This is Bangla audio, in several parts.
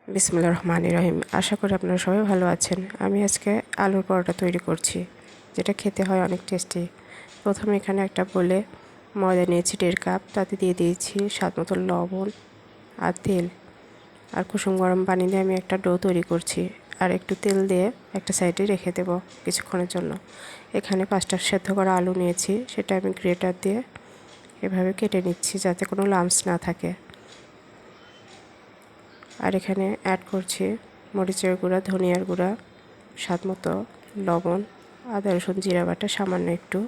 বিসমিল্লাহির রহমানির রহিম। আশা করি আপনারা সবাই ভালো আছেন। আমি আজকে আলুর পরোটা তৈরি করছি, যেটা খেতে হয় অনেক টেস্টি। প্রথমে এখানে একটা বলে ময়দা নিয়েছি 1.5 কাপ, তাতে দিয়ে দিয়েছি স্বাদ মতো লবণ আর তেল আর কুসুম গরম পানি দিয়ে আমি একটা ডো তৈরি করছি। আর একটু তেল দিয়ে একটা সাইডে রেখে দেব কিছুক্ষণের জন্য। এখানে 5টা সেদ্ধ করা আলু নিয়েছি, সেটা আমি গ্রেটার দিয়ে এভাবে কেটে নিচ্ছি যাতে কোনো লাম্পস না থাকে। আর এখানে অ্যাড করছি মরিচের গুঁড়া, ধনিয়ার গুঁড়া, স্বাদ মতো লবণ, আদা রসুন জিরা বাটা সামান্য একটু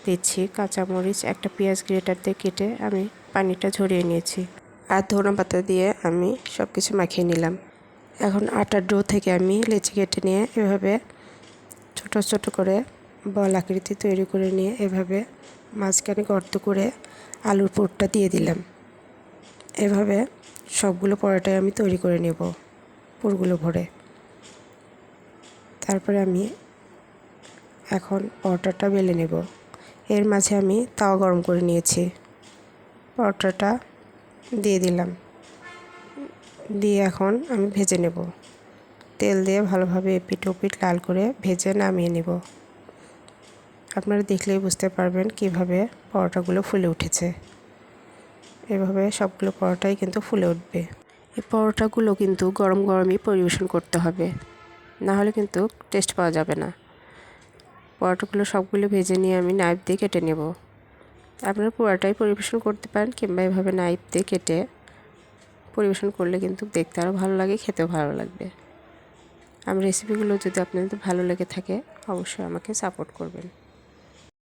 দিচ্ছি, কাঁচামরিচ, একটা পেঁয়াজ গ্রেটার দিয়ে কেটে আমি পানিটা ঝরিয়ে নিয়েছি। আর ধনে পাতা দিয়ে আমি সব কিছু মাখিয়ে নিলাম। এখন আটার ডো থেকে আমি লেচি কেটে নিয়ে এভাবে ছোট ছোট করে বল আকৃতি তৈরি করে নিয়ে এভাবে মাঝখানে গর্ত করে আলুর পুরটা দিয়ে দিলাম। এভাবে সবগুলো পরোটাই আমি তৈরি করে নেব পুরগুলো ভরে। তারপরে আমি এখন পরোটাটা বেলে নেব। এর মাঝে আমি তাওয়া গরম করে নিয়েছি, পরোটাটা দিয়ে দিলাম, দিয়ে এখন আমি ভেজে নেব। তেল দিয়ে ভালোভাবে এপিট ওপিট লাল করে ভেজে নামিয়ে নেব। আপনারা দেখলেই বুঝতে পারবেন কিভাবে পরোটাগুলো ফুলে উঠেছে। এভাবে সবগুলো পরোটাই কিন্তু ফুলে উঠবে। এই পরোটাগুলো কিন্তু গরম গরমই পরিবেশন করতে হবে, না হলে কিন্তু টেস্ট পাওয়া যাবে না। পরোটাগুলো সবগুলো ভেজে নিয়ে আমি নাইফ দিয়ে কেটে নেব। আপনারা পুরোটাই পরিবেশন করতে পারেন, কিংবা এভাবে নাইফ দিয়ে কেটে পরিবেশন করলে কিন্তু দেখতে আরও ভালো লাগে, খেতেও ভালো লাগবে। আমার রেসিপিগুলো যদি আপনাদের ভালো লেগে থাকে অবশ্যই আমাকে সাপোর্ট করবেন।